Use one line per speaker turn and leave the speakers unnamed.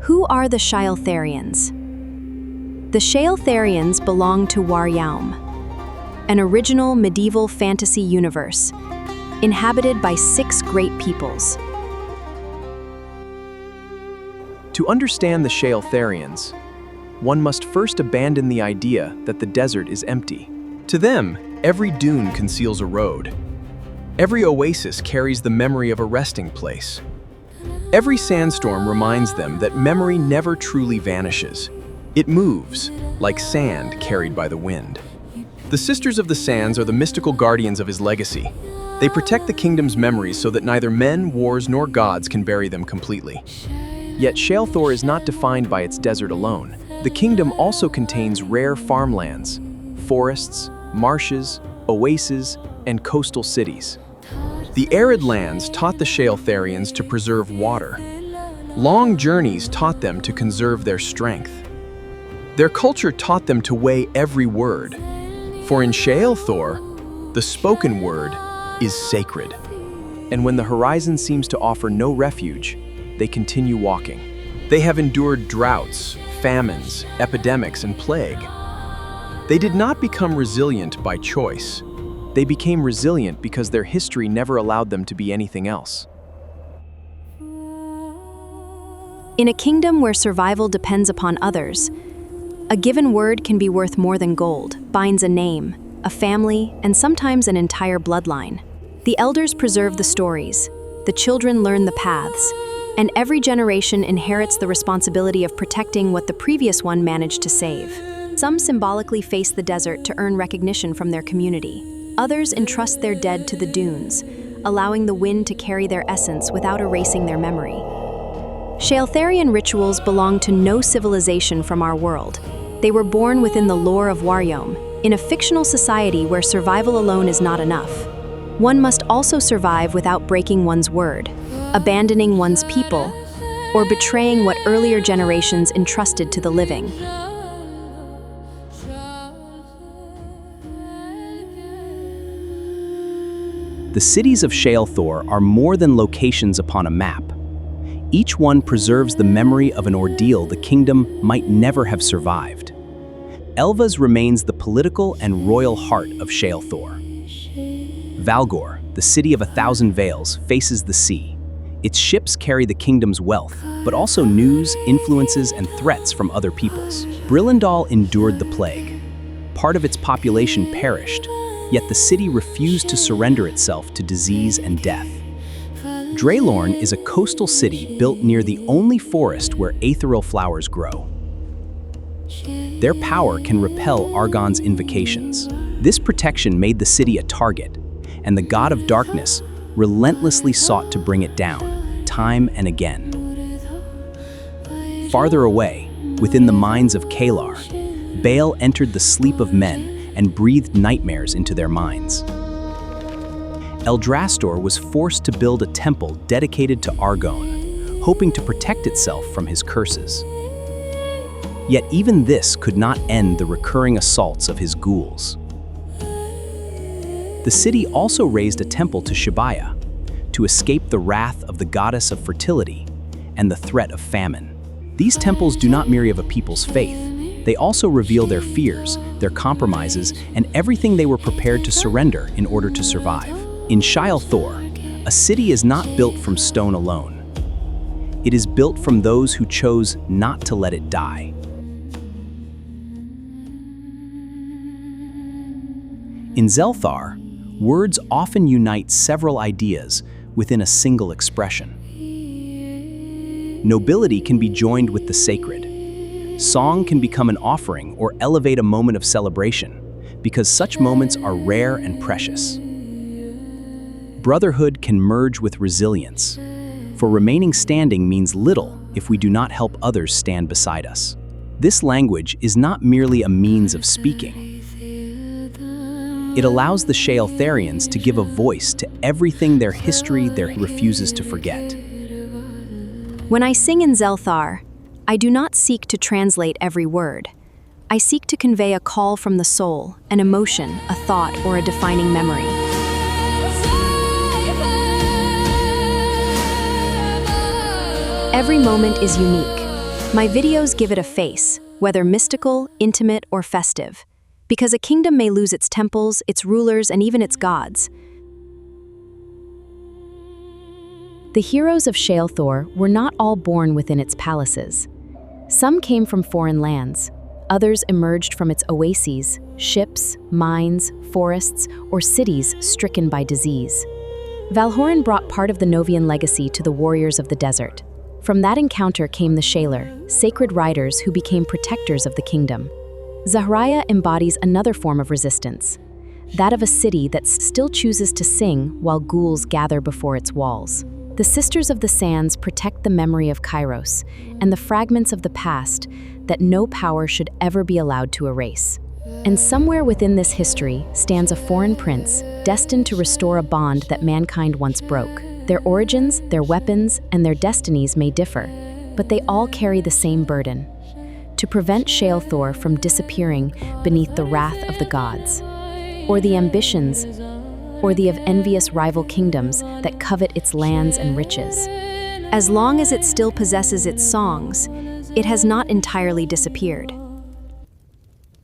Who are the Shael'Tharians? The Shael'Tharians belong to WARYAUME, an original medieval fantasy universe inhabited by 6 great peoples.
To understand the Shael'Tharians, one must first abandon the idea that the desert is empty. To them, every dune conceals a road. Every oasis carries the memory of a resting place. Every sandstorm reminds them that memory never truly vanishes. It moves, like sand carried by the wind. The Sisters of the Sands are the mystical guardians of his legacy. They protect the kingdom's memories so that neither men, wars, nor gods can bury them completely. Yet Shael'Thor is not defined by its desert alone. The kingdom also contains rare farmlands, forests, marshes, oases, and coastal cities. The arid lands taught the Shael'Tharians to preserve water. Long journeys taught them to conserve their strength. Their culture taught them to weigh every word. For in Shael'Thor, the spoken word is sacred. And when the horizon seems to offer no refuge, they continue walking. They have endured droughts, famines, epidemics, and plague. They did not become resilient by choice. They became resilient because their history never allowed them to be anything else.
In a kingdom where survival depends upon others, a given word can be worth more than gold, binds a name, a family, and sometimes an entire bloodline. The elders preserve the stories, the children learn the paths, and every generation inherits the responsibility of protecting what the previous one managed to save. Some symbolically face the desert to earn recognition from their community. Others entrust their dead to the dunes, allowing the wind to carry their essence without erasing their memory. Shael'Tharian rituals belong to no civilization from our world. They were born within the lore of WARYAUME, in a fictional society where survival alone is not enough. One must also survive without breaking one's word, abandoning one's people, or betraying what earlier generations entrusted to the living.
The cities of Shael'Thor are more than locations upon a map. Each one preserves the memory of an ordeal the kingdom might never have survived. Elvas remains the political and royal heart of Shael'Thor. Valgor, the city of 1,000 Veils, faces the sea. Its ships carry the kingdom's wealth, but also news, influences, and threats from other peoples. Brillendal endured the plague. Part of its population perished, yet the city refused to surrender itself to disease and death. Dreylorn is a coastal city built near the only forest where ethereal flowers grow. Their power can repel Argon's invocations. This protection made the city a target, and the god of darkness relentlessly sought to bring it down, time and again. Farther away, within the mines of Kaelar, Baal entered the sleep of men and breathed nightmares into their minds. Eldrastor was forced to build a temple dedicated to Argon, hoping to protect itself from his curses. Yet even this could not end the recurring assaults of his ghouls. The city also raised a temple to Zahraya, to escape the wrath of the goddess of fertility and the threat of famine. These temples do not mirror a people's faith. They also reveal their fears, their compromises, and everything they were prepared to surrender in order to survive. In Shael'Thor, a city is not built from stone alone. It is built from those who chose not to let it die. In Zel'Thaar, words often unite several ideas within a single expression. Nobility can be joined with the sacred. Song can become an offering or elevate a moment of celebration, because such moments are rare and precious. Brotherhood can merge with resilience, for remaining standing means little if we do not help others stand beside us. This language is not merely a means of speaking. It allows the Shael'Tharians to give a voice to everything their history refuses to forget.
When I sing in Zel'Thaar, I do not seek to translate every word. I seek to convey a call from the soul, an emotion, a thought, or a defining memory. Every moment is unique. My videos give it a face, whether mystical, intimate, or festive, because a kingdom may lose its temples, its rulers, and even its gods. The heroes of Shael'Thor were not all born within its palaces. Some came from foreign lands. Others emerged from its oases, ships, mines, forests, or cities stricken by disease. Valgor brought part of the Novian legacy to the warriors of the desert. From that encounter came the Shael'ir, sacred riders who became protectors of the kingdom. Zahraya embodies another form of resistance, that of a city that still chooses to sing while ghouls gather before its walls. The Sisters of the Sands protect the memory of Kairos and the fragments of the past that no power should ever be allowed to erase. And somewhere within this history stands a foreign prince destined to restore a bond that mankind once broke. Their origins, their weapons, and their destinies may differ, but they all carry the same burden: to prevent Shael'Thor from disappearing beneath the wrath of the gods, or the ambitions, or the of envious rival kingdoms that covet its lands and riches. As long as it still possesses its songs, it has not entirely disappeared.